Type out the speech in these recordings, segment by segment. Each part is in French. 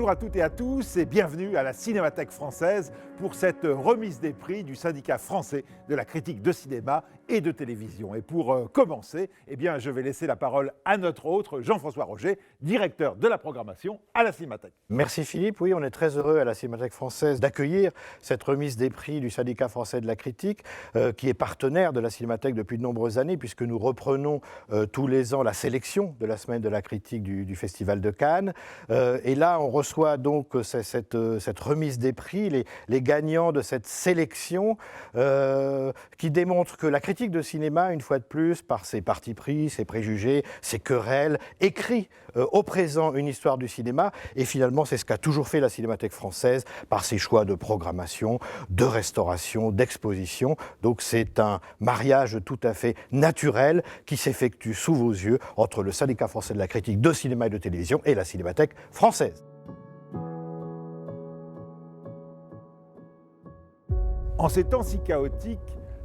Bonjour à toutes et à tous et bienvenue à la Cinémathèque française pour cette remise des prix du syndicat français de la critique de cinéma et de télévision. Et pour commencer, je vais laisser la parole à notre hôte, Jean-François Roger, directeur de la programmation à la Cinémathèque. Merci Philippe. Oui, on est très heureux à la Cinémathèque française d'accueillir cette remise des prix du syndicat français de la critique qui est partenaire de la Cinémathèque depuis de nombreuses années puisque nous reprenons tous les ans la sélection de la semaine de la critique du Festival de Cannes. Et là, on reçoit donc cette remise des prix, les gagnants de cette sélection qui démontre que la critique de cinéma, une fois de plus, par ses partis pris, ses préjugés, ses querelles, écrit au présent une histoire du cinéma. Et finalement, c'est ce qu'a toujours fait la Cinémathèque française par ses choix de programmation, de restauration, d'exposition. Donc c'est un mariage tout à fait naturel qui s'effectue sous vos yeux entre le syndicat français de la critique de cinéma et de télévision et la Cinémathèque française. En ces temps si chaotiques,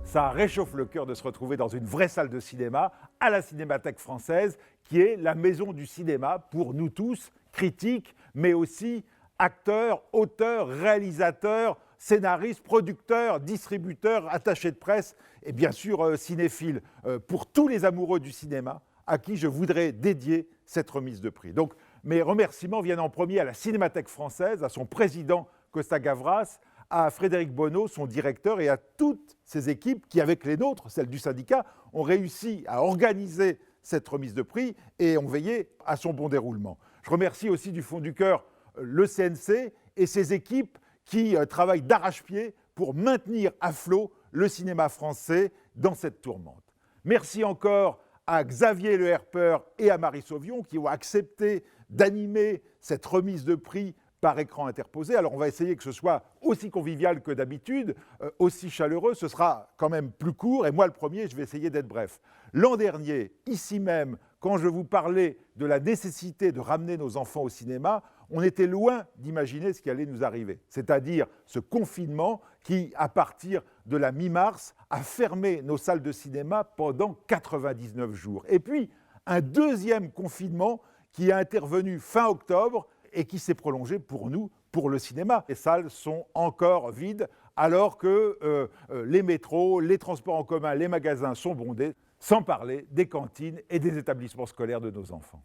ça réchauffe le cœur de se retrouver dans une vraie salle de cinéma à la Cinémathèque française, qui est la maison du cinéma pour nous tous, critiques, mais aussi acteurs, auteurs, réalisateurs, scénaristes, producteurs, distributeurs, attachés de presse et bien sûr cinéphiles, pour tous les amoureux du cinéma à qui je voudrais dédier cette remise de prix. Donc mes remerciements viennent en premier à la Cinémathèque française, à son président Costa Gavras, à Frédéric Bonneau, son directeur, et à toutes ces équipes qui, avec les nôtres, celles du syndicat, ont réussi à organiser cette remise de prix et ont veillé à son bon déroulement. Je remercie aussi du fond du cœur le CNC et ses équipes qui travaillent d'arrache-pied pour maintenir à flot le cinéma français dans cette tourmente. Merci encore à Xavier Le Herpeur et à Marie Sauvion qui ont accepté d'animer cette remise de prix par écran interposé. Alors on va essayer que ce soit aussi convivial que d'habitude, aussi chaleureux, ce sera quand même plus court et moi le premier, je vais essayer d'être bref. L'an dernier, ici même, quand je vous parlais de la nécessité de ramener nos enfants au cinéma, on était loin d'imaginer ce qui allait nous arriver, c'est-à-dire ce confinement qui, à partir de la mi-mars, a fermé nos salles de cinéma pendant 99 jours. Et puis, un deuxième confinement qui est intervenu fin octobre et qui s'est prolongé pour nous, pour le cinéma. Les salles sont encore vides alors que les métros, les transports en commun, les magasins sont bondés, sans parler des cantines et des établissements scolaires de nos enfants.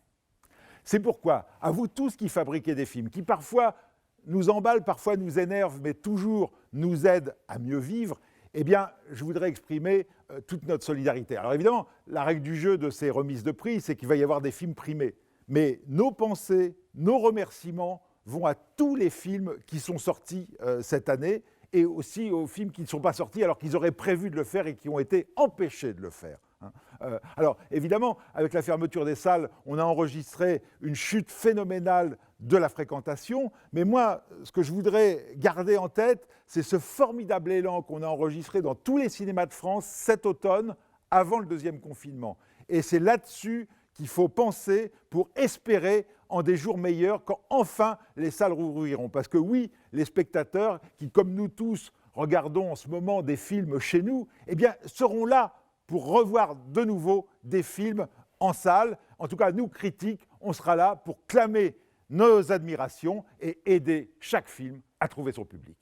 C'est pourquoi, à vous tous qui fabriquez des films, qui parfois nous emballent, parfois nous énervent, mais toujours nous aident à mieux vivre, je voudrais exprimer toute notre solidarité. Alors évidemment, la règle du jeu de ces remises de prix, c'est qu'il va y avoir des films primés. Mais nos pensées, nos remerciements vont à tous les films qui sont sortis cette année et aussi aux films qui ne sont pas sortis alors qu'ils auraient prévu de le faire et qui ont été empêchés de le faire. Alors évidemment, avec la fermeture des salles, on a enregistré une chute phénoménale de la fréquentation, mais moi, ce que je voudrais garder en tête, c'est ce formidable élan qu'on a enregistré dans tous les cinémas de France cet automne, avant le deuxième confinement. Et c'est là-dessus qu'il faut penser pour espérer en des jours meilleurs quand enfin les salles rouvriront. Parce que oui, les spectateurs qui, comme nous tous, regardons en ce moment des films chez nous, seront là pour revoir de nouveau des films en salle. En tout cas, nous, critiques, on sera là pour clamer nos admirations et aider chaque film à trouver son public.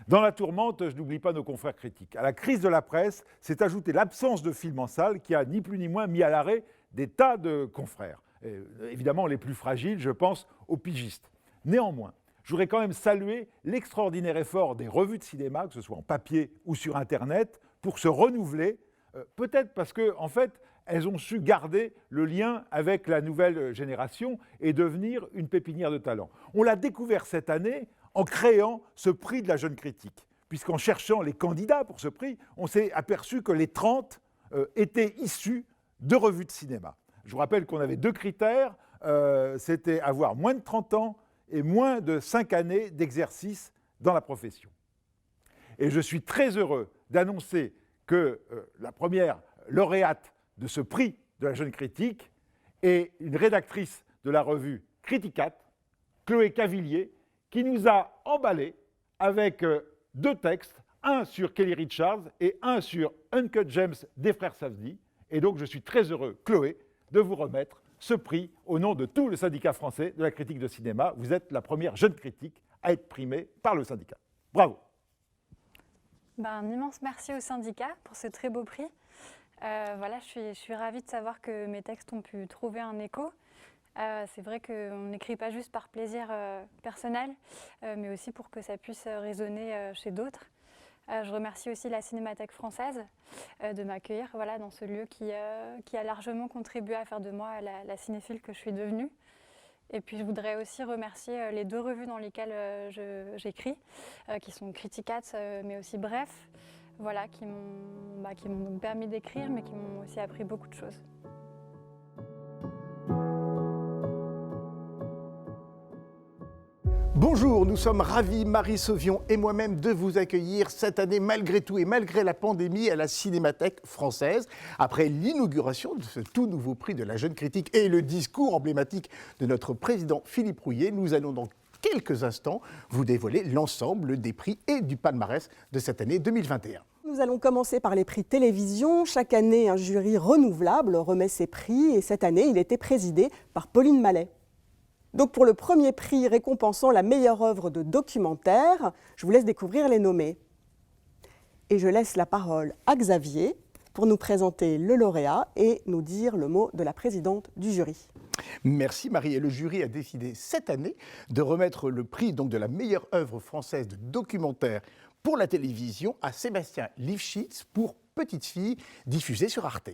Dans la tourmente, je n'oublie pas nos confrères critiques. À la crise de la presse s'est ajoutée l'absence de films en salle qui a ni plus ni moins mis à l'arrêt des tas de confrères. Et, évidemment, les plus fragiles, je pense aux pigistes. Néanmoins, je voudrais quand même saluer l'extraordinaire effort des revues de cinéma, que ce soit en papier ou sur Internet, pour se renouveler, peut-être parce qu'en fait, elles ont su garder le lien avec la nouvelle génération et devenir une pépinière de talent. On l'a découvert cette année en créant ce prix de la jeune critique, puisqu'en cherchant les candidats pour ce prix, on s'est aperçu que les 30 étaient issus de revues de cinéma. Je vous rappelle qu'on avait deux critères, c'était avoir moins de 30 ans et moins de 5 années d'exercice dans la profession. Et je suis très heureux d'annoncer que la première lauréate de ce prix de la jeune critique est une rédactrice de la revue Criticat, Chloé Cavillier, qui nous a emballés avec deux textes, un sur Kelly Richards et un sur Uncut Gems des frères Safdie. Et donc je suis très heureux, Chloé, de vous remettre ce prix au nom de tout le syndicat français de la critique de cinéma. Vous êtes la première jeune critique à être primée par le syndicat. Bravo. Un immense merci au syndicat pour ce très beau prix. Voilà, je suis ravie de savoir que mes textes ont pu trouver un écho. C'est vrai qu'on n'écrit pas juste par plaisir personnel, mais aussi pour que ça puisse résonner chez d'autres. Je remercie aussi la Cinémathèque française de m'accueillir dans ce lieu qui a largement contribué à faire de moi la cinéphile que je suis devenue. Et puis je voudrais aussi remercier les 2 revues dans lesquelles j'écris, qui sont Criticat, mais aussi Bref, qui m'ont permis d'écrire, mais qui m'ont aussi appris beaucoup de choses. Bonjour, nous sommes ravis, Marie Sauvion et moi-même, de vous accueillir cette année, malgré tout et malgré la pandémie, à la Cinémathèque française. Après l'inauguration de ce tout nouveau prix de la jeune critique et le discours emblématique de notre président Philippe Rouillet, nous allons dans quelques instants vous dévoiler l'ensemble des prix et du palmarès de cette année 2021. Nous allons commencer par les prix télévision. Chaque année, un jury renouvelable remet ses prix et cette année, il était présidé par Pauline Mallet. Donc pour le premier prix récompensant la meilleure œuvre de documentaire, je vous laisse découvrir les nommés. Et je laisse la parole à Xavier pour nous présenter le lauréat et nous dire le mot de la présidente du jury. Merci Marie. Et le jury a décidé cette année de remettre le prix de la meilleure œuvre française de documentaire pour la télévision à Sébastien Lifshitz pour Petite fille, diffusée sur Arte.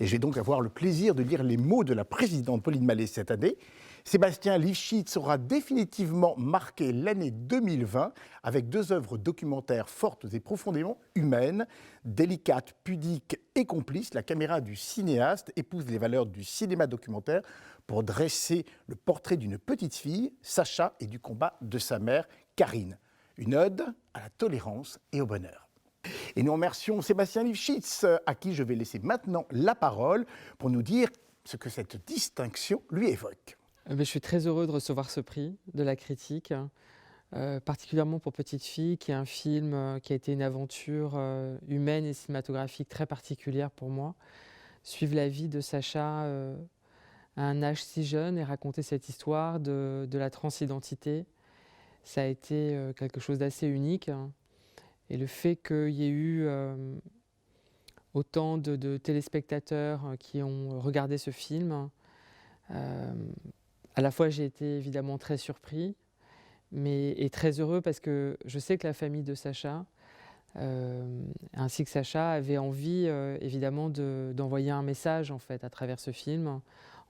Et je vais donc avoir le plaisir de lire les mots de la présidente Pauline Mallet cette année. Sébastien Lifshitz aura définitivement marqué l'année 2020 avec 2 œuvres documentaires fortes et profondément humaines. Délicate, pudique et complice, la caméra du cinéaste épouse les valeurs du cinéma documentaire pour dresser le portrait d'une petite fille, Sacha, et du combat de sa mère, Karine. Une ode à la tolérance et au bonheur. Et nous remercions Sébastien Lifshitz, à qui je vais laisser maintenant la parole pour nous dire ce que cette distinction lui évoque. Je suis très heureux de recevoir ce prix de la critique, particulièrement pour Petite fille, qui est un film qui a été une aventure humaine et cinématographique très particulière pour moi. Suivre la vie de Sacha à un âge si jeune et raconter cette histoire de la transidentité, ça a été quelque chose d'assez unique. Et le fait qu'il y ait eu autant de téléspectateurs qui ont regardé ce film, à la fois j'ai été évidemment très surpris et très heureux parce que je sais que la famille de Sacha, ainsi que Sacha, avait envie évidemment d'envoyer un message en fait à travers ce film,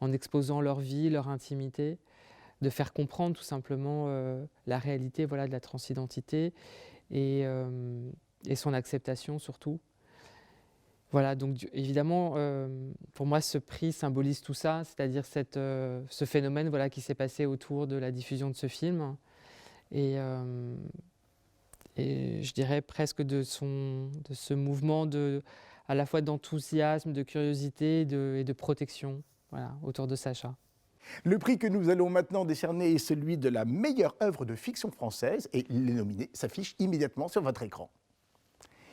en exposant leur vie, leur intimité, de faire comprendre tout simplement la réalité de la transidentité et son acceptation surtout. Voilà, donc évidemment, pour moi, ce prix symbolise tout ça, c'est-à-dire ce phénomène qui s'est passé autour de la diffusion de ce film. Et je dirais presque de ce mouvement à la fois d'enthousiasme, de curiosité et de protection autour de Sacha. Le prix que nous allons maintenant décerner est celui de la meilleure œuvre de fiction française et les nominés s'affichent immédiatement sur votre écran.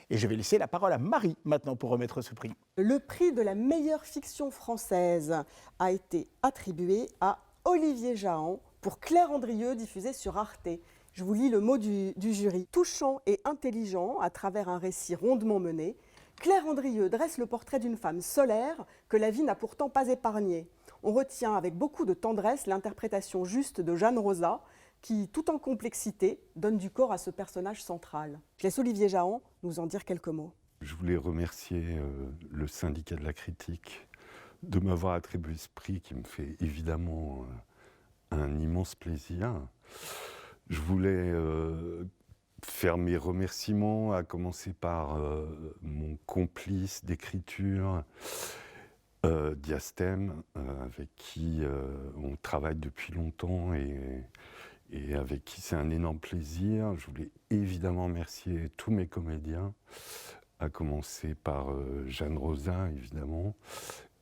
Et je vais laisser la parole à Marie maintenant pour remettre ce prix. Le prix de la meilleure fiction française a été attribué à Olivier Jahan pour Claire Andrieux, diffusée sur Arte. Je vous lis le mot du jury. Touchant et intelligent, à travers un récit rondement mené, Claire Andrieux dresse le portrait d'une femme solaire que la vie n'a pourtant pas épargnée. On retient avec beaucoup de tendresse l'interprétation juste de Jeanne Rosa, qui, tout en complexité, donne du corps à ce personnage central. Je laisse Olivier Jahan nous en dire quelques mots. Je voulais remercier le syndicat de la critique de m'avoir attribué ce prix qui me fait évidemment un immense plaisir. Je voulais faire mes remerciements, à commencer par mon complice d'écriture, Diastème, avec qui on travaille depuis longtemps et avec qui c'est un énorme plaisir. Je voulais évidemment remercier tous mes comédiens, à commencer par Jeanne Rosa, évidemment,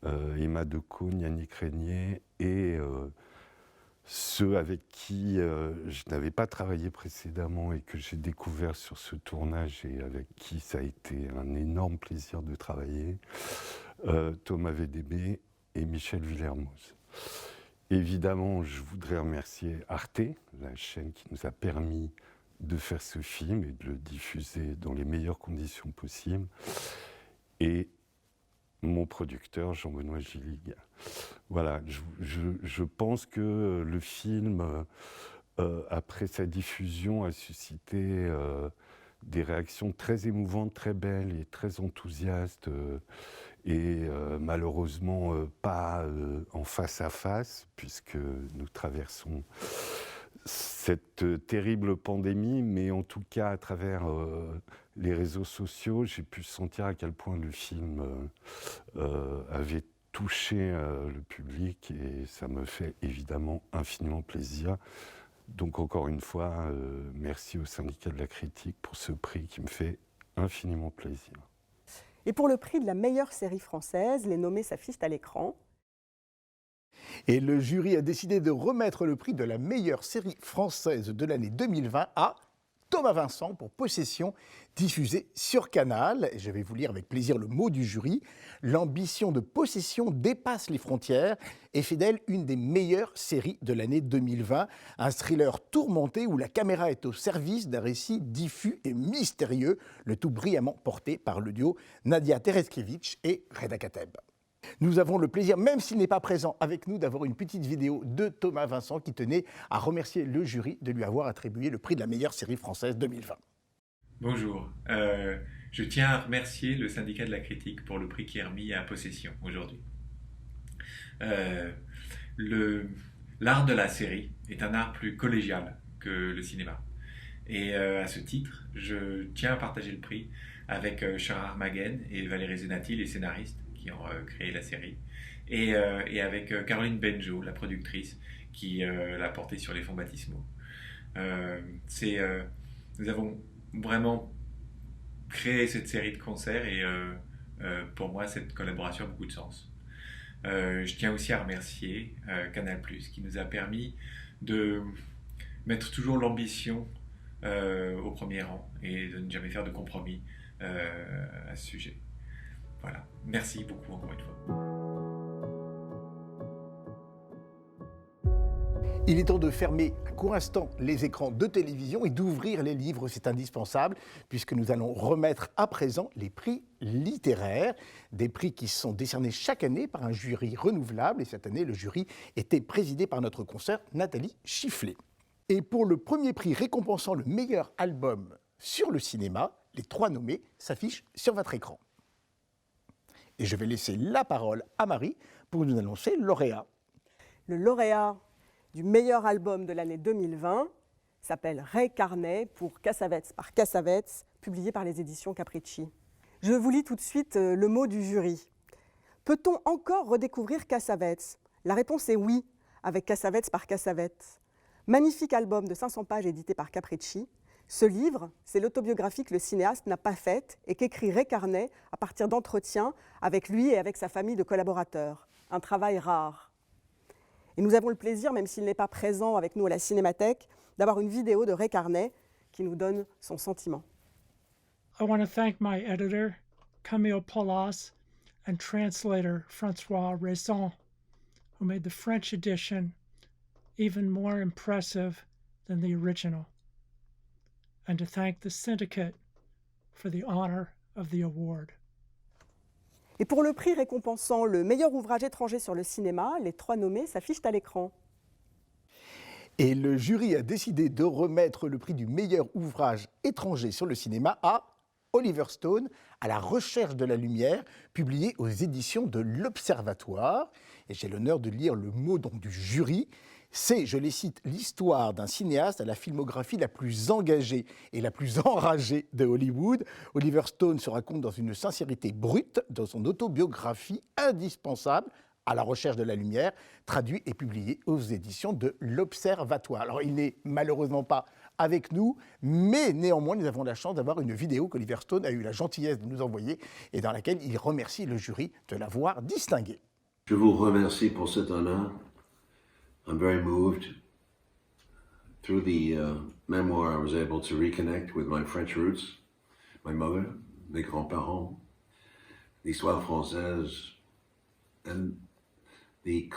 Emma Decaune, Yannick Régnier, et ceux avec qui je n'avais pas travaillé précédemment et que j'ai découvert sur ce tournage et avec qui ça a été un énorme plaisir de travailler. Thomas VDB et Michel Villermoz. Évidemment, je voudrais remercier Arte, la chaîne qui nous a permis de faire ce film et de le diffuser dans les meilleures conditions possibles, et mon producteur Jean-Benoît Gillig. Voilà, je pense que le film, après sa diffusion, a suscité des réactions très émouvantes, très belles et très enthousiastes, et malheureusement pas en face à face, puisque nous traversons cette terrible pandémie, mais en tout cas à travers les réseaux sociaux, j'ai pu sentir à quel point le film avait touché le public, et ça me fait évidemment infiniment plaisir. Donc encore une fois, merci au Syndicat de la Critique pour ce prix qui me fait infiniment plaisir. Et pour le prix de la meilleure série française, les nommés s'affichent à l'écran. Et le jury a décidé de remettre le prix de la meilleure série française de l'année 2020 à Thomas Vincent pour Possession, diffusé sur Canal. Et je vais vous lire avec plaisir le mot du jury. L'ambition de Possession dépasse les frontières et fait d'elle une des meilleures séries de l'année 2020. Un thriller tourmenté où la caméra est au service d'un récit diffus et mystérieux, le tout brillamment porté par le duo Nadia Tereskevich et Reda Kateb. Nous avons le plaisir, même s'il n'est pas présent avec nous, d'avoir une petite vidéo de Thomas Vincent qui tenait à remercier le jury de lui avoir attribué le prix de la meilleure série française 2020. Bonjour, je tiens à remercier le Syndicat de la Critique pour le prix qui est remis à Possession aujourd'hui. L'art de la série est un art plus collégial que le cinéma. Et à ce titre, je tiens à partager le prix avec Gérard Maguen et Valérie Zenati, les scénaristes qui ont créé la série, et avec Caroline Benjo, la productrice, qui l'a portée sur les fonds baptismaux. Nous avons vraiment créé cette série de concerts, et pour moi, cette collaboration a beaucoup de sens. Je tiens aussi à remercier Canal+, qui nous a permis de mettre toujours l'ambition au premier rang et de ne jamais faire de compromis à ce sujet. Voilà, merci beaucoup encore une fois. Il est temps de fermer un court instant les écrans de télévision et d'ouvrir les livres, c'est indispensable, puisque nous allons remettre à présent les prix littéraires, des prix qui sont décernés chaque année par un jury renouvelable, et cette année, le jury était présidé par notre consoeur Nathalie Chifflet. Et pour le premier prix récompensant le meilleur album sur le cinéma, les 3 nommés s'affichent sur votre écran. Et je vais laisser la parole à Marie pour nous annoncer le lauréat. Le lauréat du meilleur album de l'année 2020 s'appelle Ray Carnet pour Cassavetes par Cassavetes, publié par les éditions Capricci. Je vous lis tout de suite le mot du jury. Peut-on encore redécouvrir Cassavetes ? La réponse est oui, avec Cassavetes par Cassavetes. Magnifique album de 500 pages édité par Capricci. Ce livre, c'est l'autobiographie que le cinéaste n'a pas faite et qu'écrit Ray Carnet à partir d'entretiens avec lui et avec sa famille de collaborateurs. Un travail rare. Et nous avons le plaisir, même s'il n'est pas présent avec nous à la Cinémathèque, d'avoir une vidéo de Ray Carnet qui nous donne son sentiment. I want to thank my editor, Camille Palas, and translator François Raison, who made the French edition even more impressive than the original. And to thank the syndicate for the honor of the award. Et pour le prix récompensant le meilleur ouvrage étranger sur le cinéma, les 3 nommés s'affichent à l'écran. Et le jury a décidé de remettre le prix du meilleur ouvrage étranger sur le cinéma à Oliver Stone, À la recherche de la lumière, publié aux éditions de l'Observatoire. Et j'ai l'honneur de lire le mot donc du jury. C'est, je les cite, l'histoire d'un cinéaste à la filmographie la plus engagée et la plus enragée de Hollywood. Oliver Stone se raconte dans une sincérité brute dans son autobiographie indispensable, À la recherche de la lumière, traduit et publié aux éditions de l'Observatoire. Alors, il n'est malheureusement pas avec nous, mais néanmoins, nous avons la chance d'avoir une vidéo qu'Oliver Stone a eu la gentillesse de nous envoyer et dans laquelle il remercie le jury de l'avoir distingué. Je vous remercie pour cet honneur. I'm very moved. Through the memoir, I was able to reconnect with my French roots, my mother, mes grands-parents, l'histoire française, and the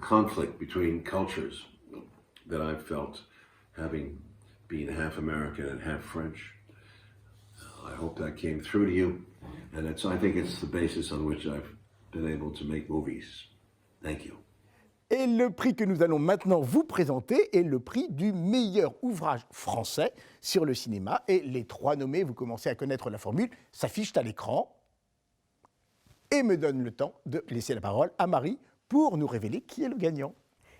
conflict between cultures that I've felt, having been half American and half French. I hope that came through to you, and I think it's the basis on which I've been able to make movies. Thank you. Et le prix que nous allons maintenant vous présenter est le prix du meilleur ouvrage français sur le cinéma. Et les 3 nommés, vous commencez à connaître la formule, s'affichent à l'écran et me donnent le temps de laisser la parole à Marie pour nous révéler qui est le gagnant.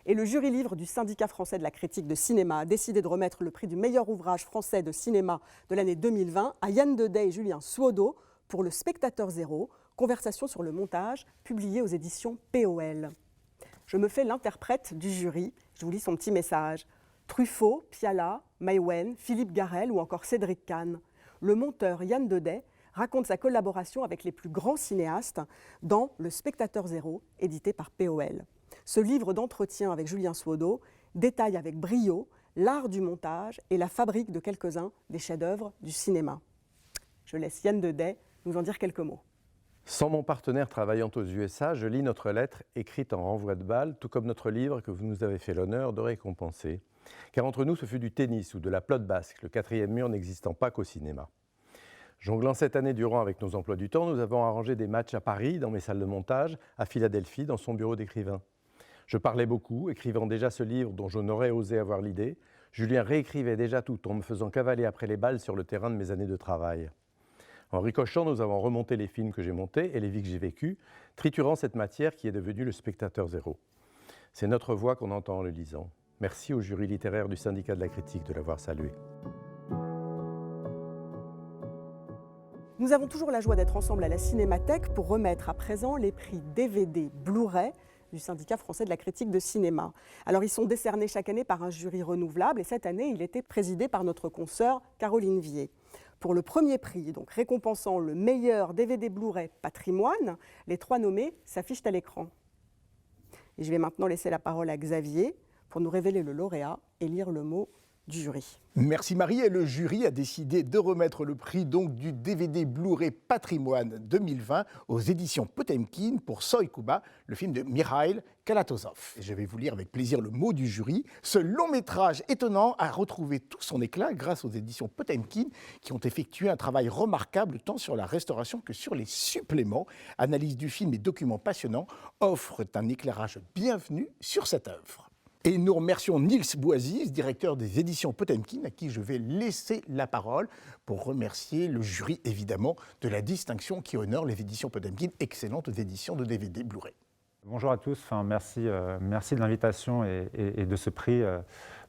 Et le jury livre du Syndicat français de la critique de cinéma a décidé de remettre le prix du meilleur ouvrage français de cinéma de l'année 2020 à Yann Deday et Julien Suodo pour Le Spectateur Zéro, conversation sur le montage, publié aux éditions POL. Je me fais l'interprète du jury. Je vous lis son petit message. Truffaut, Piala, Maïwenn, Philippe Garrel ou encore Cédric Kahn. Le monteur Yann Deday raconte sa collaboration avec les plus grands cinéastes dans Le Spectateur Zéro, édité par POL. Ce livre d'entretien avec Julien Suodo détaille avec brio l'art du montage et la fabrique de quelques-uns des chefs-d'œuvre du cinéma. Je laisse Yann Deday nous en dire quelques mots. Sans mon partenaire travaillant aux USA, je lis notre lettre écrite en renvoi de balle, tout comme notre livre que vous nous avez fait l'honneur de récompenser. Car entre nous, ce fut du tennis ou de la pelote basque, le 4e mur n'existant pas qu'au cinéma. Jonglant cette année durant avec nos emplois du temps, nous avons arrangé des matchs à Paris, dans mes salles de montage, à Philadelphie, dans son bureau d'écrivain. Je parlais beaucoup, écrivant déjà ce livre dont je n'aurais osé avoir l'idée. Julien réécrivait déjà tout en me faisant cavaler après les balles sur le terrain de mes années de travail. En ricochant, nous avons remonté les films que j'ai montés et les vies que j'ai vécues, triturant cette matière qui est devenue Le Spectateur Zéro. C'est notre voix qu'on entend en le lisant. Merci au jury littéraire du Syndicat de la critique de l'avoir salué. Nous avons toujours la joie d'être ensemble à la Cinémathèque pour remettre à présent les prix DVD Blu-ray du Syndicat français de la critique de cinéma. Alors ils sont décernés chaque année par un jury renouvelable et cette année il était présidé par notre consoeur Caroline Vier. Pour le premier prix, donc récompensant le meilleur DVD Blu-ray Patrimoine, les 3 nommés s'affichent à l'écran. Et je vais maintenant laisser la parole à Xavier pour nous révéler le lauréat et lire le mot du jury. Merci Marie. Et le jury a décidé de remettre le prix donc du DVD Blu-ray Patrimoine 2020 aux éditions Potemkin pour Soi Kuba, le film de Mikhail Kalatozov. Et je vais vous lire avec plaisir le mot du jury. Ce long métrage étonnant a retrouvé tout son éclat grâce aux éditions Potemkin qui ont effectué un travail remarquable tant sur la restauration que sur les suppléments. Analyse du film et documents passionnants offrent un éclairage bienvenu sur cette œuvre. Et nous remercions Nils Boisis, directeur des éditions Potemkin, à qui je vais laisser la parole pour remercier le jury, évidemment, de la distinction qui honore les éditions Potemkin, excellentes éditions de DVD Blu-ray. Bonjour à tous, merci de l'invitation et de ce prix,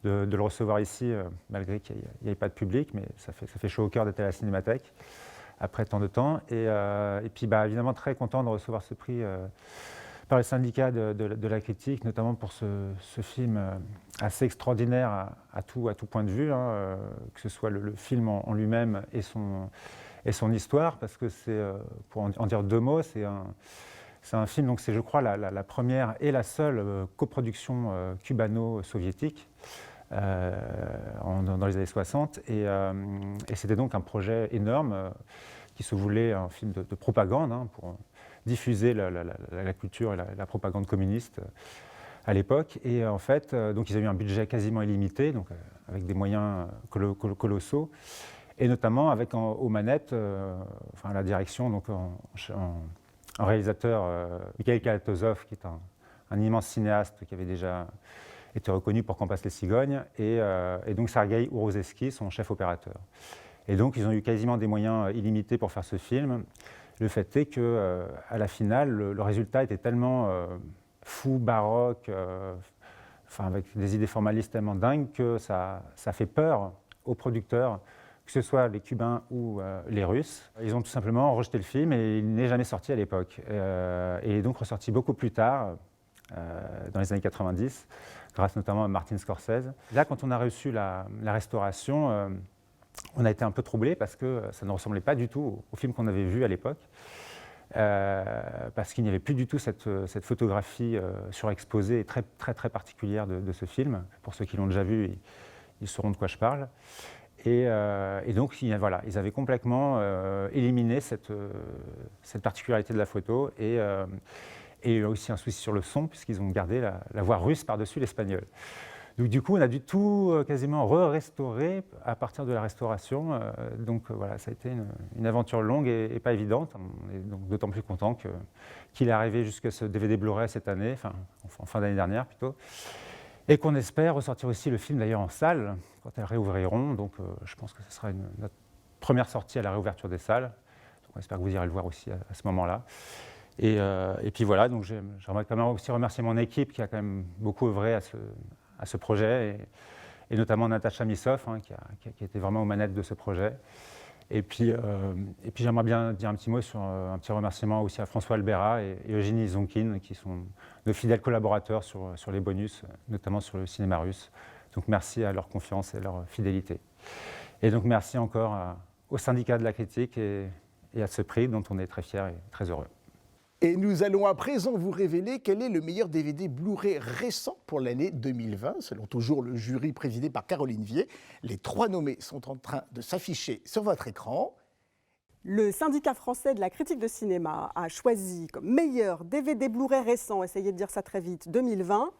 de le recevoir ici, malgré qu'il n'y ait pas de public, mais ça fait chaud au cœur d'être à la Cinémathèque après tant de temps. Et puis évidemment très content de recevoir ce prix par le syndicat de la critique, notamment pour ce film assez extraordinaire à tout point de vue, hein, que ce soit le film en lui-même et son histoire, parce que c'est, pour en dire 2 mots, c'est un film, donc c'est je crois la première et la seule coproduction cubano-soviétique dans les années 60, et c'était donc un projet énorme qui se voulait un film de propagande, hein, pour diffuser la culture et la propagande communiste à l'époque. Et en fait, donc ils avaient eu un budget quasiment illimité, donc avec des moyens colossaux, et notamment avec aux manettes, la direction, donc un réalisateur, Mikhail Kalatozov, qui est un immense cinéaste qui avait déjà été reconnu pour Quand passent les cigognes, et donc Sergueï Ourouzevski, son chef opérateur. Et donc ils ont eu quasiment des moyens illimités pour faire ce film. Le fait est qu'à la finale, le résultat était tellement fou, baroque, avec des idées formalistes tellement dingues que ça fait peur aux producteurs, que ce soit les Cubains ou les Russes. Ils ont tout simplement rejeté le film et il n'est jamais sorti à l'époque. Et est donc ressorti beaucoup plus tard, dans les années 90, grâce notamment à Martin Scorsese. Là, quand on a reçu la restauration, on a été un peu troublés parce que ça ne ressemblait pas du tout au film qu'on avait vu à l'époque, parce qu'il n'y avait plus du tout cette photographie surexposée et très, très, très particulière de ce film. Pour ceux qui l'ont déjà vu, ils sauront de quoi je parle. Et donc, ils avaient complètement éliminé cette particularité de la photo. Et Et il y a aussi un souci sur le son, puisqu'ils ont gardé la voix russe par-dessus l'espagnol. Donc du coup, on a dû tout quasiment restaurer à partir de la restauration. Donc voilà, ça a été une aventure longue et pas évidente. On est donc d'autant plus content qu'il est arrivé jusqu'à ce DVD Blu-ray cette année, enfin en fin d'année dernière plutôt. Et qu'on espère ressortir aussi le film d'ailleurs en salle, quand elles réouvriront. Donc je pense que ce sera notre première sortie à la réouverture des salles. Donc on espère que vous irez le voir aussi à ce moment-là. Et puis voilà, donc j'aimerais quand même aussi remercier mon équipe qui a quand même beaucoup œuvré à ce projet, et notamment Natacha Missoff, qui a été vraiment aux manettes de ce projet. Et puis j'aimerais bien dire un petit mot sur un petit remerciement aussi à François Albera et Eugénie Zonkin, qui sont nos fidèles collaborateurs sur les bonus, notamment sur le cinéma russe. Donc merci à leur confiance et leur fidélité. Et donc merci encore au syndicat de la critique et à ce prix dont on est très fiers et très heureux. Et nous allons à présent vous révéler quel est le meilleur DVD Blu-ray récent pour l'année 2020, selon toujours le jury présidé par Caroline Vier. Les 3 nommés sont en train de s'afficher sur votre écran. Le syndicat français de la critique de cinéma a choisi comme meilleur DVD Blu-ray récent, essayez de dire ça très vite, 2020,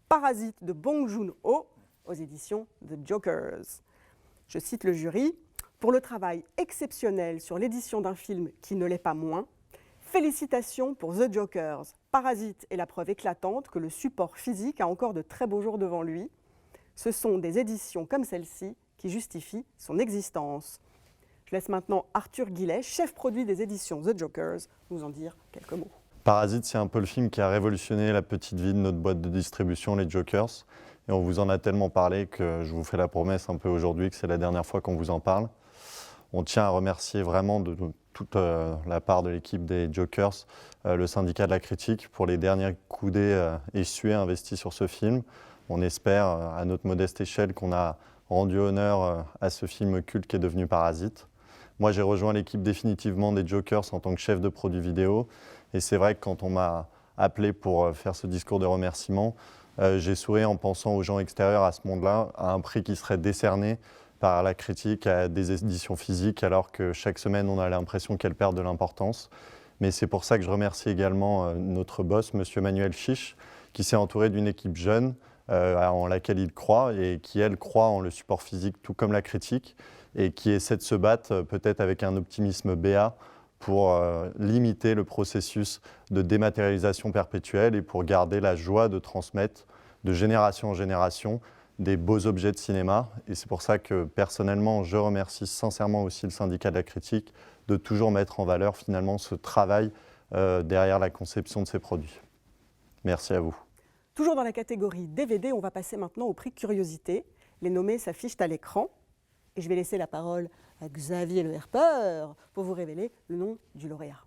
Parasite de Bong Joon-ho aux éditions The Jokers. Je cite le jury, « Pour le travail exceptionnel sur l'édition d'un film qui ne l'est pas moins, félicitations pour The Jokers. Parasite est la preuve éclatante que le support physique a encore de très beaux jours devant lui. Ce sont des éditions comme celle-ci qui justifient son existence. » Je laisse maintenant Arthur Guillet, chef produit des éditions The Jokers, nous en dire quelques mots. Parasite, c'est un peu le film qui a révolutionné la petite vie de notre boîte de distribution, les Jokers. Et on vous en a tellement parlé que je vous fais la promesse un peu aujourd'hui que c'est la dernière fois qu'on vous en parle. On tient à remercier vraiment de toute la part de l'équipe des Jokers, le syndicat de la critique, pour les derniers coudées essuyés investis sur ce film. On espère, à notre modeste échelle, qu'on a rendu honneur à ce film culte qui est devenu Parasite. Moi, j'ai rejoint l'équipe définitivement des Jokers en tant que chef de produit vidéo. Et c'est vrai que quand on m'a appelé pour faire ce discours de remerciement, j'ai souri en pensant aux gens extérieurs à ce monde-là, à un prix qui serait décerné par la critique à des éditions physiques, alors que chaque semaine, on a l'impression qu'elles perdent de l'importance. Mais c'est pour ça que je remercie également notre boss, M. Manuel Chiche, qui s'est entouré d'une équipe jeune en laquelle il croit et qui, elle, croit en le support physique, tout comme la critique, et qui essaie de se battre peut-être avec un optimisme béat pour limiter le processus de dématérialisation perpétuelle et pour garder la joie de transmettre de génération en génération des beaux objets de cinéma. Et c'est pour ça que personnellement, je remercie sincèrement aussi le syndicat de la critique de toujours mettre en valeur finalement ce travail derrière la conception de ces produits. Merci à vous. Toujours dans la catégorie DVD, on va passer maintenant au prix Curiosité. Les nommés s'affichent à l'écran. Et je vais laisser la parole à Xavier Le Herper pour vous révéler le nom du lauréat.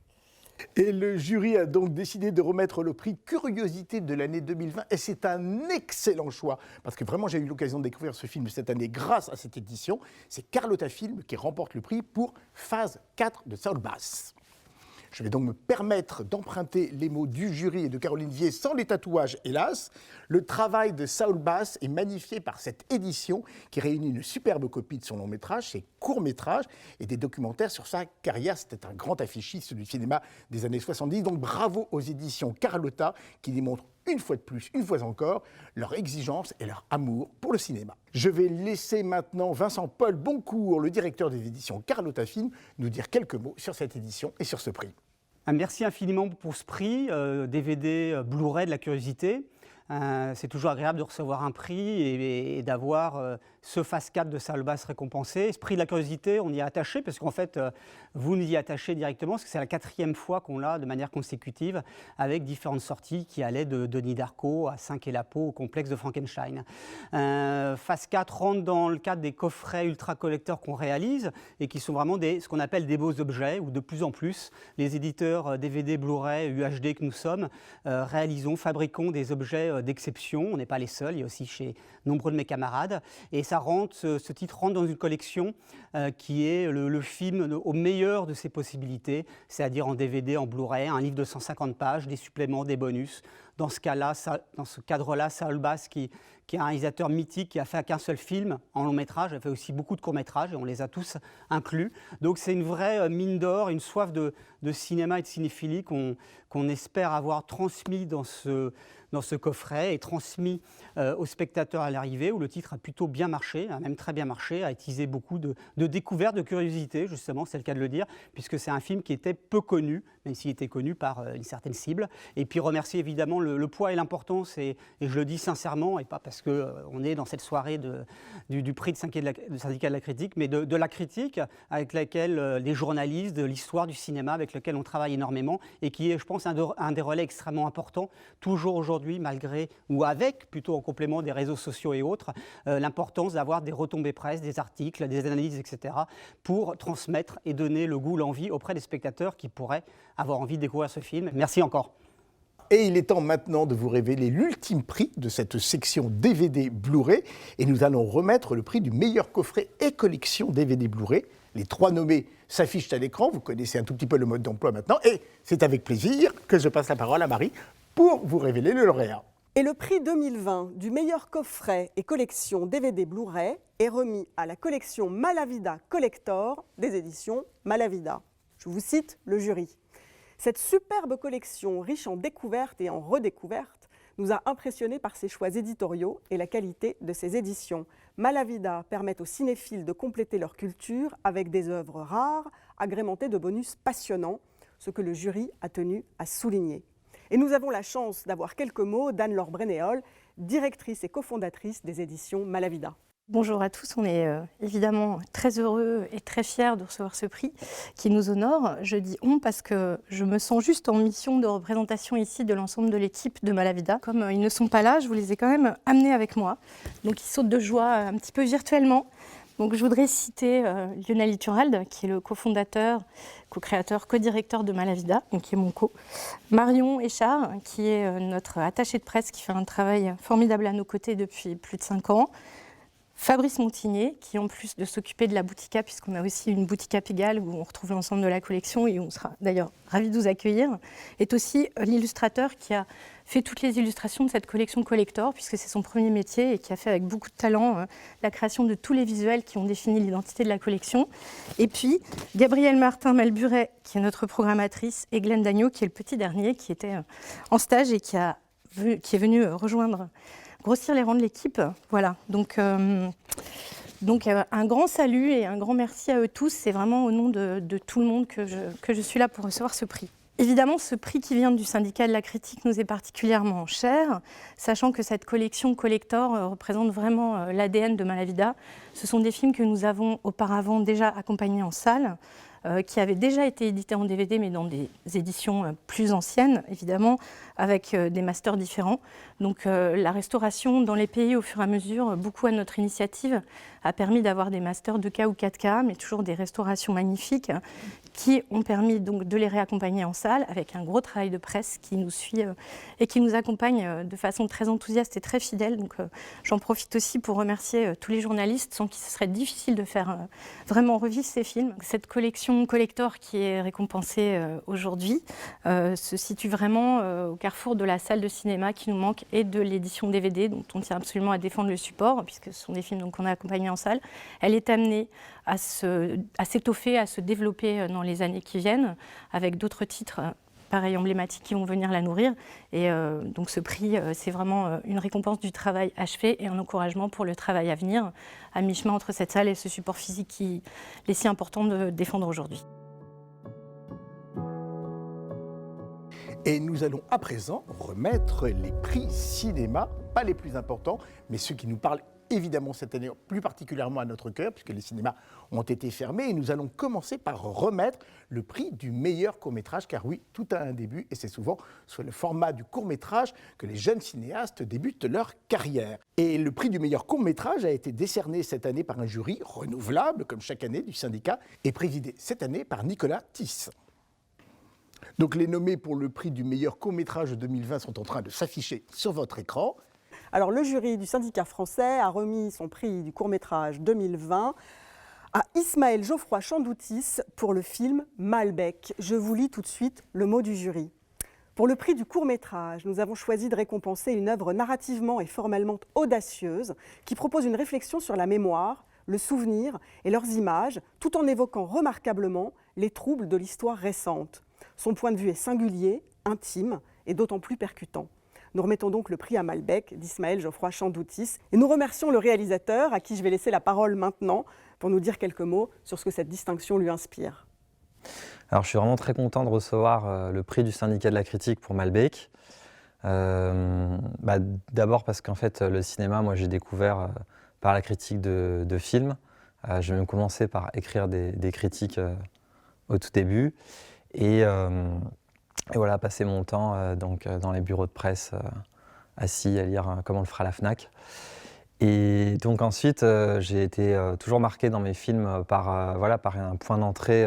Et le jury a donc décidé de remettre le prix Curiosité de l'année 2020. Et c'est un excellent choix, parce que vraiment j'ai eu l'occasion de découvrir ce film cette année grâce à cette édition. C'est Carlotta Film qui remporte le prix pour Phase 4 de Saul Bass. Je vais donc me permettre d'emprunter les mots du jury et de Caroline Vier sans les tatouages, hélas. Le travail de Saul Bass est magnifié par cette édition qui réunit une superbe copie de son long métrage, ses courts métrages et des documentaires sur sa carrière. C'était un grand affichiste du cinéma des années 70. Donc bravo aux éditions Carlotta qui démontrent une fois de plus, une fois encore, leur exigence et leur amour pour le cinéma. Je vais laisser maintenant Vincent-Paul Boncourt, le directeur des éditions Carlotta Film, nous dire quelques mots sur cette édition et sur ce prix. Merci infiniment pour ce prix, DVD Blu-ray de la curiosité. C'est toujours agréable de recevoir un prix et d'avoir ce Phase 4 de Saul Bass récompensé. Ce prix de la curiosité, on y est attaché parce qu'en fait, vous nous y attachez directement parce que c'est la 4e fois qu'on l'a de manière consécutive avec différentes sorties qui allaient de Denis Darko à 5 et la peau au complexe de Frankenstein. Phase 4 rentre dans le cadre des coffrets ultra collecteurs qu'on réalise et qui sont vraiment ce qu'on appelle des beaux objets où de plus en plus les éditeurs DVD, Blu-ray, UHD que nous sommes fabriquons des objets projet d'exception. On n'est pas les seuls, il y a aussi chez nombreux de mes camarades. Et ça rentre, ce titre rentre dans une collection qui est le film au meilleur de ses possibilités, c'est-à-dire en DVD, en Blu-ray, un livre de 150 pages, des suppléments, des bonus. Dans ce cas-là, dans ce cadre-là, Saul Bass, qui est un réalisateur mythique, qui a fait qu'un seul film en long métrage, a fait aussi beaucoup de courts métrages et on les a tous inclus. Donc c'est une vraie mine d'or, une soif de cinéma et de cinéphilie qu'on espère avoir transmis dans ce coffret et transmis aux spectateurs à l'arrivée, où le titre a plutôt bien marché, a même très bien marché, a attisé beaucoup de découvertes, de curiosités, justement, c'est le cas de le dire, puisque c'est un film qui était peu connu, même s'il était connu par une certaine cible. Et puis remercier évidemment le poids et l'importance, et je le dis sincèrement, et pas parce qu'on est dans cette soirée du prix de syndicat de la critique, mais de la critique avec laquelle les journalistes, de l'histoire du cinéma, avec lequel on travaille énormément, et qui est, je pense, un des relais extrêmement importants, toujours aujourd'hui, malgré, ou avec, plutôt en complément des réseaux sociaux et autres, l'importance d'avoir des retombées presse, des articles, des analyses, etc., pour transmettre et donner le goût, l'envie auprès des spectateurs qui pourraient avoir envie de découvrir ce film. Merci encore. Et il est temps maintenant de vous révéler l'ultime prix de cette section DVD Blu-ray. Et nous allons remettre le prix du meilleur coffret et collection DVD Blu-ray. Les 3 nommés s'affichent à l'écran. Vous connaissez un tout petit peu le mode d'emploi maintenant. Et c'est avec plaisir que je passe la parole à Marie pour vous révéler le lauréat. Et le prix 2020 du meilleur coffret et collection DVD Blu-ray est remis à la collection Malavida Collector des éditions Malavida. Je vous cite le jury. Cette superbe collection, riche en découvertes et en redécouvertes, nous a impressionnés par ses choix éditoriaux et la qualité de ses éditions. Malavida permet aux cinéphiles de compléter leur culture avec des œuvres rares, agrémentées de bonus passionnants, ce que le jury a tenu à souligner. Et nous avons la chance d'avoir quelques mots d'Anne-Laure Brénéol, directrice et cofondatrice des éditions Malavida. Bonjour à tous, on est évidemment très heureux et très fiers de recevoir ce prix qui nous honore. Je dis on parce que je me sens juste en mission de représentation ici de l'ensemble de l'équipe de Malavida. Comme ils ne sont pas là, je vous les ai quand même amenés avec moi. Donc ils sautent de joie un petit peu virtuellement. Donc je voudrais citer Lionel Iturralde, qui est le cofondateur, co-créateur, co-directeur de Malavida, donc qui est mon co. Marion Échard, qui est notre attachée de presse, qui fait un travail formidable à nos côtés depuis plus de 5 ans. Fabrice Montigné, qui en plus de s'occuper de la Boutica, puisqu'on a aussi une Boutica Pigalle où on retrouve l'ensemble de la collection et on sera d'ailleurs ravis de vous accueillir, est aussi l'illustrateur qui a fait toutes les illustrations de cette collection collector, puisque c'est son premier métier et qui a fait avec beaucoup de talent la création de tous les visuels qui ont défini l'identité de la collection. Et puis Gabrielle Martin-Malburet, qui est notre programmatrice, et Glenn Dagneau, qui est le petit dernier, qui était en stage et qui est venu grossir les rangs de l'équipe. Voilà, donc un grand salut et un grand merci à eux tous. C'est vraiment au nom de tout le monde que je suis là pour recevoir ce prix. Évidemment, ce prix qui vient du syndicat de la critique nous est particulièrement cher, sachant que cette collection collector représente vraiment l'ADN de Malavida. Ce sont des films que nous avons auparavant déjà accompagnés en salle, qui avaient déjà été édités en DVD, mais dans des éditions plus anciennes, évidemment, avec des masters différents. Donc la restauration dans les pays, au fur et à mesure, beaucoup à notre initiative, a permis d'avoir des masters 2K ou 4K, mais toujours des restaurations magnifiques, qui ont permis donc de les réaccompagner en salle, avec un gros travail de presse qui nous suit et qui nous accompagne de façon très enthousiaste et très fidèle. Donc j'en profite aussi pour remercier tous les journalistes, sans qui ce serait difficile de faire vraiment revivre ces films. Cette collection collector qui est récompensée aujourd'hui se situe vraiment au carrefour de la salle de cinéma qui nous manque et de l'édition DVD, dont on tient absolument à défendre le support, puisque ce sont des films qu'on a accompagnés en salle. Elle est amenée à s'étoffer, à se développer dans les années qui viennent, avec d'autres titres pareil emblématiques qui vont venir la nourrir. Et donc ce prix, c'est vraiment une récompense du travail achevé et un encouragement pour le travail à venir, à mi-chemin entre cette salle et ce support physique qui est si important de défendre aujourd'hui. Et nous allons à présent remettre les prix cinéma, pas les plus importants, mais ceux qui nous parlent évidemment cette année, plus particulièrement à notre cœur, puisque les cinémas ont été fermés. Et nous allons commencer par remettre le prix du meilleur court-métrage, car oui, tout a un début, et c'est souvent sur le format du court-métrage que les jeunes cinéastes débutent leur carrière. Et le prix du meilleur court-métrage a été décerné cette année par un jury renouvelable, comme chaque année, du syndicat, et présidé cette année par Nicolas Tisse. Donc les nommés pour le prix du meilleur court-métrage de 2020 sont en train de s'afficher sur votre écran. Alors le jury du syndicat français a remis son prix du court-métrage 2020 à Ismaël Geoffroy Chandoutis pour le film Malbec. Je vous lis tout de suite le mot du jury. Pour le prix du court-métrage, nous avons choisi de récompenser une œuvre narrativement et formellement audacieuse qui propose une réflexion sur la mémoire, le souvenir et leurs images, tout en évoquant remarquablement les troubles de l'histoire récente. Son point de vue est singulier, intime et d'autant plus percutant. Nous remettons donc le prix à Malbec d'Ismaël Geoffroy Chandoutis et nous remercions le réalisateur à qui je vais laisser la parole maintenant pour nous dire quelques mots sur ce que cette distinction lui inspire. Alors, je suis vraiment très content de recevoir le prix du syndicat de la critique pour Malbec. D'abord parce qu'en fait, le cinéma, moi, j'ai découvert par la critique de films. J'ai même commencé par écrire des critiques au tout début. Et voilà, passer mon temps dans les bureaux de presse, assis à lire Comment le fera la FNAC. Et donc ensuite, j'ai été toujours marqué dans mes films par un point d'entrée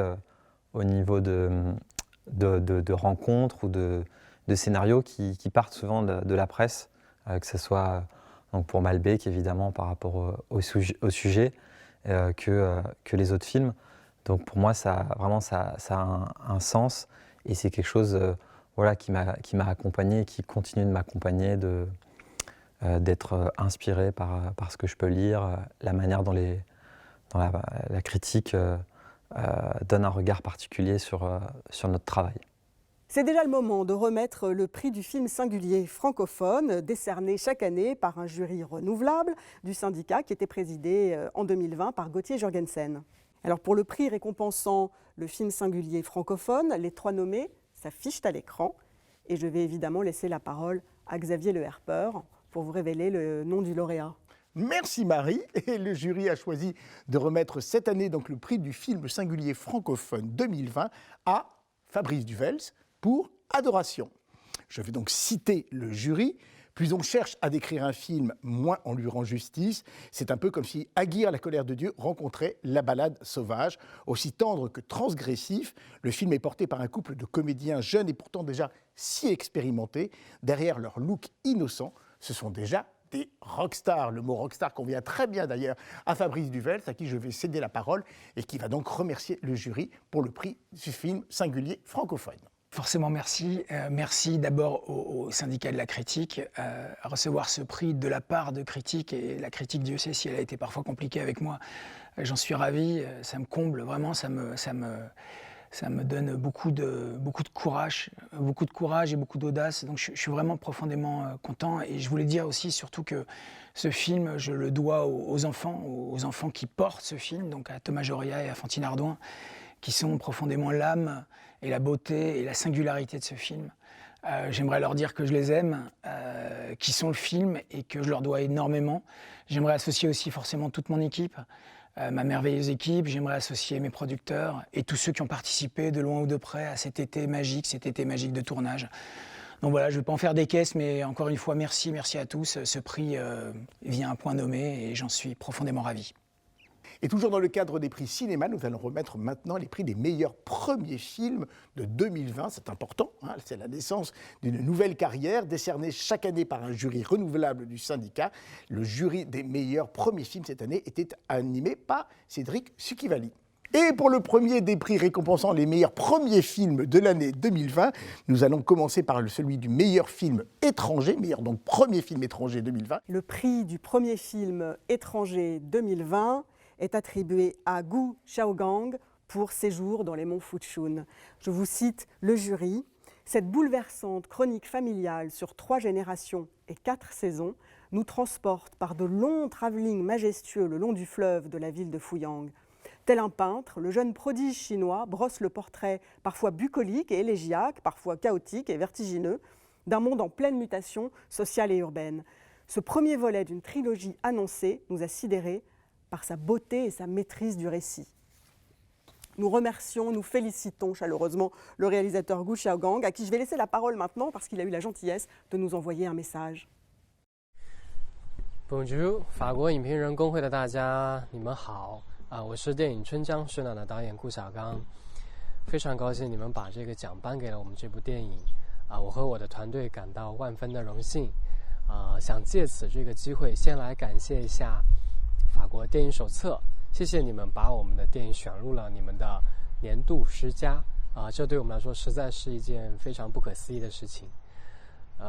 au niveau de rencontres ou de scénarios qui partent souvent de la presse, que ce soit donc pour Malbec évidemment par rapport au sujet que les autres films. Donc pour moi, ça a un sens et c'est quelque chose qui m'a accompagné et qui continue de m'accompagner, d'être inspiré par ce que je peux lire, la manière dont la critique donne un regard particulier sur notre travail. C'est déjà le moment de remettre le prix du film singulier francophone, décerné chaque année par un jury renouvelable du syndicat qui était présidé en 2020 par Gauthier Jorgensen. Alors pour le prix récompensant le film singulier francophone, les 3 nommés s'affichent à l'écran et je vais évidemment laisser la parole à Xavier Le Herper pour vous révéler le nom du lauréat. Merci Marie. Et le jury a choisi de remettre cette année donc le prix du film singulier francophone 2020 à Fabrice Duvels pour Adoration. Je vais donc citer le jury. Plus on cherche à décrire un film, moins on lui rend justice. C'est un peu comme si Aguirre, la colère de Dieu, rencontrait La balade sauvage. Aussi tendre que transgressif, le film est porté par un couple de comédiens jeunes et pourtant déjà si expérimentés. Derrière leur look innocent, ce sont déjà des rockstars. Le mot rockstar convient très bien d'ailleurs à Fabrice Duvels, à qui je vais céder la parole et qui va donc remercier le jury pour le prix du film singulier francophone. Forcément, merci. Merci d'abord au syndicat de la critique. Recevoir ce prix de la part de critiques, et la critique, Dieu sait si elle a été parfois compliquée avec moi, j'en suis ravi. Ça me comble, vraiment, ça me donne beaucoup de courage et beaucoup d'audace. Donc je suis vraiment profondément content. Et je voulais dire aussi surtout que ce film, je le dois aux enfants qui portent ce film, donc à Thomas Joria et à Fantine Ardouin, qui sont profondément l'âme et la beauté et la singularité de ce film. J'aimerais leur dire que je les aime, qui sont le film et que je leur dois énormément. J'aimerais associer aussi forcément toute mon équipe, ma merveilleuse équipe. J'aimerais associer mes producteurs et tous ceux qui ont participé de loin ou de près à cet été magique de tournage. Donc voilà, je ne vais pas en faire des caisses, mais encore une fois, merci à tous. Ce prix vient à point nommé et j'en suis profondément ravi. Et toujours dans le cadre des prix cinéma, nous allons remettre maintenant les prix des meilleurs premiers films de 2020. C'est important, hein, c'est la naissance d'une nouvelle carrière décernée chaque année par un jury renouvelable du syndicat. Le jury des meilleurs premiers films cette année était animé par Cédric Suchivali. Et pour le premier des prix récompensant les meilleurs premiers films de l'année 2020, nous allons commencer par celui du meilleur film étranger, meilleur donc premier film étranger 2020. Le prix du premier film étranger 2020 est attribué à Gu Xiaogang pour Séjour dans les monts Fuchun. Je vous cite le jury. Cette bouleversante chronique familiale sur 3 générations et 4 saisons nous transporte par de longs travelling majestueux le long du fleuve de la ville de Fuyang. Tel un peintre, le jeune prodige chinois brosse le portrait parfois bucolique et élégiaque, parfois chaotique et vertigineux, d'un monde en pleine mutation sociale et urbaine. Ce premier volet d'une trilogie annoncée nous a sidérés par sa beauté et sa maîtrise du récit. Nous remercions, nous félicitons chaleureusement le réalisateur Gu Xiaogang, à qui je vais laisser la parole maintenant parce qu'il a eu la gentillesse de nous envoyer un message. Bonjour, 法国影评人工会的大家，你们好。我是电影《春江水暖》的导演顾晓刚。非常高兴你们把这个奖颁给了我们这部电影，我和我的团队感到万分的荣幸，想借此这个机会先来感谢一下法国电影手册，谢谢你们把我们的电影选入了你们的年度10佳，这对我们来说实在是一件非常不可思议的事情。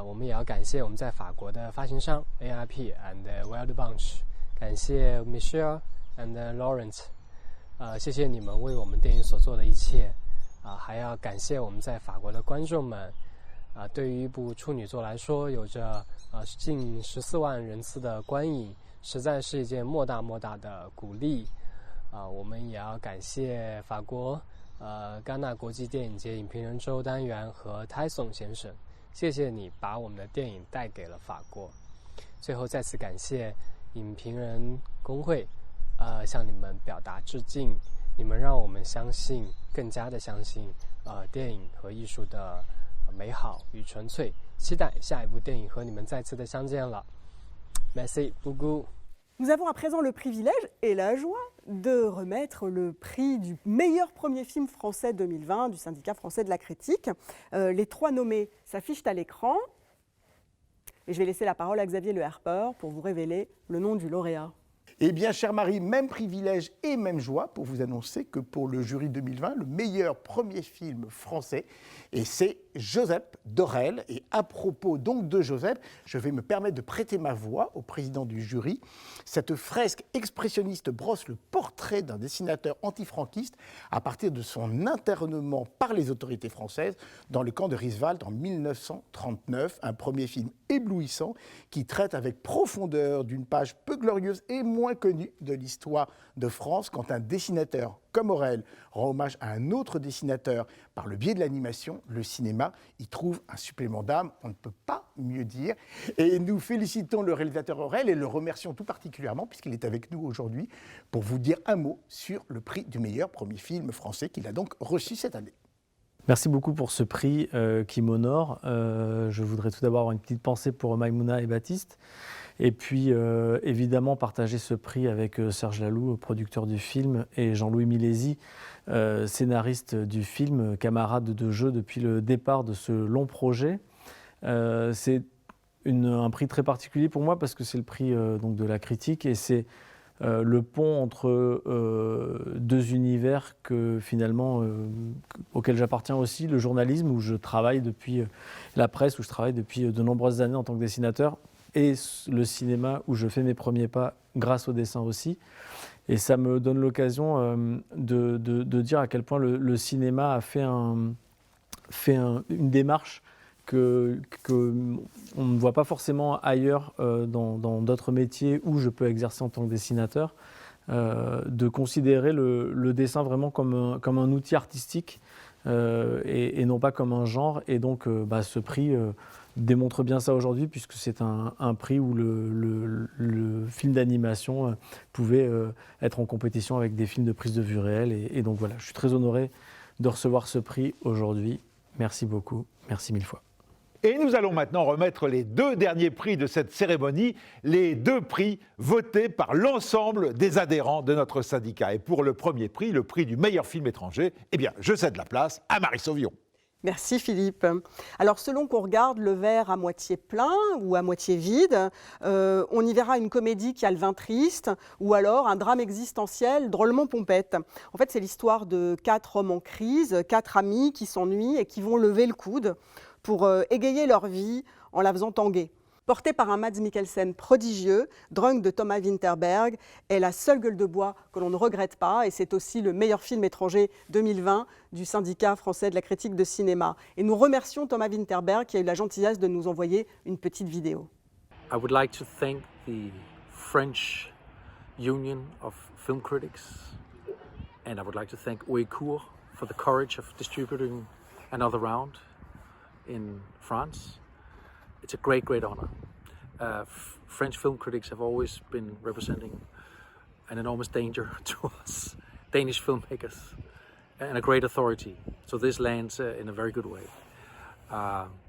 我们也要感谢我们在法国的发行商 AIP and Wild Bunch， 感谢 Michelle and Laurent， 谢谢你们为我们电影所做的一切，还要感谢我们在法国的观众们，对于一部处女作来说，有着近14万人次的观影，实在是一件莫大莫大的鼓励。我们也要感谢法国戛纳国际电影节影评人周单元和泰松先生，谢谢你把我们的电影带给了法国。最后再次感谢影评人工会，向你们表达致敬，你们让我们相信，更加的相信电影和艺术的美好与纯粹，期待下一部电影和你们再次的相见了。Merci beaucoup. Nous avons à présent le privilège et la joie de remettre le prix du meilleur premier film français 2020 du Syndicat français de la critique. Les 3 nommés s'affichent à l'écran. Et je vais laisser la parole à Xavier Le Herpeur pour vous révéler le nom du lauréat. Eh bien, chère Marie, même privilège et même joie pour vous annoncer que pour le jury 2020, le meilleur premier film français, et c'est Joseph Dorel. Et à propos donc de Joseph, je vais me permettre de prêter ma voix au président du jury. Cette fresque expressionniste brosse le portrait d'un dessinateur antifranquiste à partir de son internement par les autorités françaises dans le camp de Rieswald en 1939. Un premier film éblouissant qui traite avec profondeur d'une page peu glorieuse et moins connue de l'histoire de France, quand un dessinateur comme Aurel rend hommage à un autre dessinateur par le biais de l'animation, le cinéma y trouve un supplément d'âme, on ne peut pas mieux dire. Et nous félicitons le réalisateur Aurel et le remercions tout particulièrement puisqu'il est avec nous aujourd'hui pour vous dire un mot sur le prix du meilleur premier film français qu'il a donc reçu cette année. Merci beaucoup pour ce prix qui m'honore. Je voudrais tout d'abord avoir une petite pensée pour Maïmouna et Baptiste. Et puis évidemment partager ce prix avec Serge Laloux, producteur du film, et Jean-Louis Milesi, scénariste du film, camarade de jeu depuis le départ de ce long projet. C'est un prix très particulier pour moi parce que c'est le prix donc de la critique et c'est le pont entre 2 univers que finalement auxquels j'appartiens aussi, le journalisme où je travaille depuis la presse où je travaille depuis de nombreuses années en tant que dessinateur, et le cinéma où je fais mes premiers pas grâce au dessin aussi. Et ça me donne l'occasion de dire à quel point le cinéma a fait une démarche qu'on ne voit pas forcément ailleurs dans d'autres métiers où je peux exercer en tant que dessinateur, de considérer le dessin vraiment comme un outil artistique et non pas comme un genre. Et donc ce prix démontre bien ça aujourd'hui puisque c'est un prix où le film d'animation pouvait être en compétition avec des films de prise de vue réelle. Et donc voilà, je suis très honoré de recevoir ce prix aujourd'hui. Merci beaucoup, merci 1000 fois. Et nous allons maintenant remettre les 2 derniers prix de cette cérémonie, les 2 prix votés par l'ensemble des adhérents de notre syndicat. Et pour le premier prix, le prix du meilleur film étranger, eh bien, je cède la place à Marie Sauvion. Merci Philippe. Alors selon qu'on regarde le verre à moitié plein ou à moitié vide, on y verra une comédie qui a le vin triste ou alors un drame existentiel drôlement pompette. En fait, c'est l'histoire de 4 hommes en crise, 4 amis qui s'ennuient et qui vont lever le coude pour égayer leur vie en la faisant tanguer. Porté par un Mads Mikkelsen prodigieux, Drunk de Thomas Winterberg est la seule gueule de bois que l'on ne regrette pas et c'est aussi le meilleur film étranger 2020 du Syndicat français de la critique de cinéma. Et nous remercions Thomas Winterberg qui a eu la gentillesse de nous envoyer une petite vidéo. I would like to thank the French Union of Film Critics and I would like to thank Ouécourt for the courage of distributing another round in France. It's a great, great honor. French film critics have always been representing an enormous danger to us, Danish filmmakers, and a great authority. So this lands in a very good way.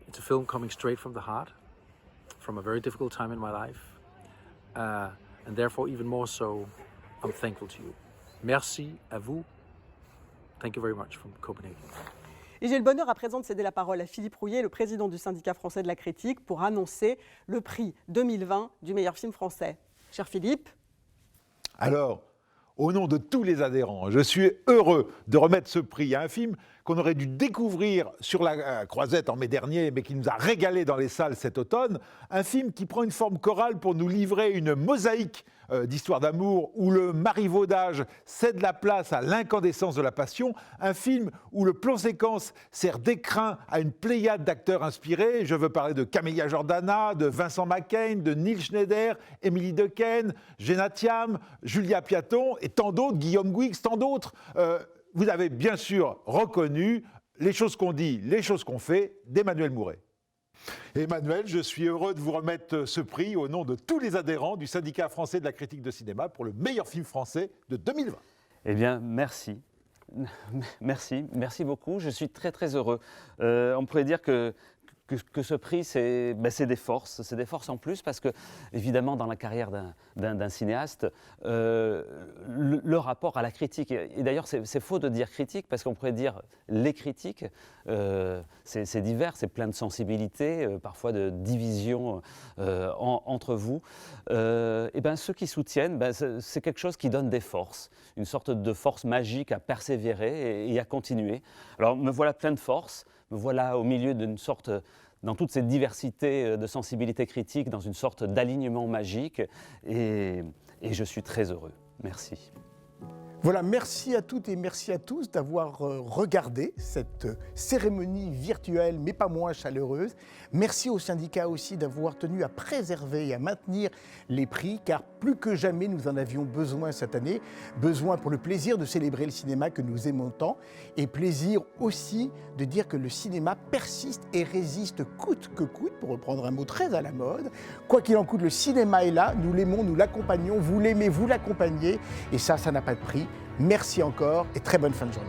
It's a film coming straight from the heart, from a very difficult time in my life, and therefore even more so, I'm thankful to you. Merci à vous Thank you very much from Copenhagen. Et j'ai le bonheur à présent de céder la parole à Philippe Rouillet, le président du syndicat français de la critique, pour annoncer le prix 2020 du meilleur film français. Cher Philippe. Alors, au nom de tous les adhérents, je suis heureux de remettre ce prix à un film qu'on aurait dû découvrir sur la Croisette en mai dernier, mais qui nous a régalé dans les salles cet automne. Un film qui prend une forme chorale pour nous livrer une mosaïque d'histoires d'amour où le marivaudage cède la place à l'incandescence de la passion. Un film où le plan séquence sert d'écrin à une pléiade d'acteurs inspirés. Je veux parler de Camélia Jordana, de Vincent McCain, de Neil Schneider, Émilie Dequesne, Jenna Thiam, Julia Piaton et tant d'autres, Guillaume Gouix, tant d'autres. Vous avez bien sûr reconnu Les choses qu'on dit, les choses qu'on fait d'Emmanuel Mouret. Emmanuel, je suis heureux de vous remettre ce prix au nom de tous les adhérents du syndicat français de la critique de cinéma pour le meilleur film français de 2020. Eh bien, merci. Merci beaucoup. Je suis très très heureux. On pourrait dire que ce prix, c'est des forces en plus, parce que, évidemment, dans la carrière d'un cinéaste, le rapport à la critique, et d'ailleurs, c'est faux de dire critique, parce qu'on pourrait dire les critiques, c'est divers, c'est plein de sensibilités, parfois de divisions entre vous. Et bien, ceux qui soutiennent, c'est quelque chose qui donne des forces, une sorte de force magique à persévérer et à continuer. Alors, me voilà plein de force. Me voilà au milieu d'une sorte, dans toute cette diversité de sensibilité critique, dans une sorte d'alignement magique, et je suis très heureux. Merci. Voilà, merci à toutes et merci à tous d'avoir regardé cette cérémonie virtuelle, mais pas moins chaleureuse. Merci au syndicat aussi d'avoir tenu à préserver et à maintenir les prix, car plus que jamais nous en avions besoin cette année. Besoin pour le plaisir de célébrer le cinéma que nous aimons tant, et plaisir aussi de dire que le cinéma persiste et résiste coûte que coûte, pour reprendre un mot très à la mode. Quoi qu'il en coûte, le cinéma est là, nous l'aimons, nous l'accompagnons, vous l'aimez, vous l'accompagnez, et ça n'a pas de prix. Merci encore et très bonne fin de journée.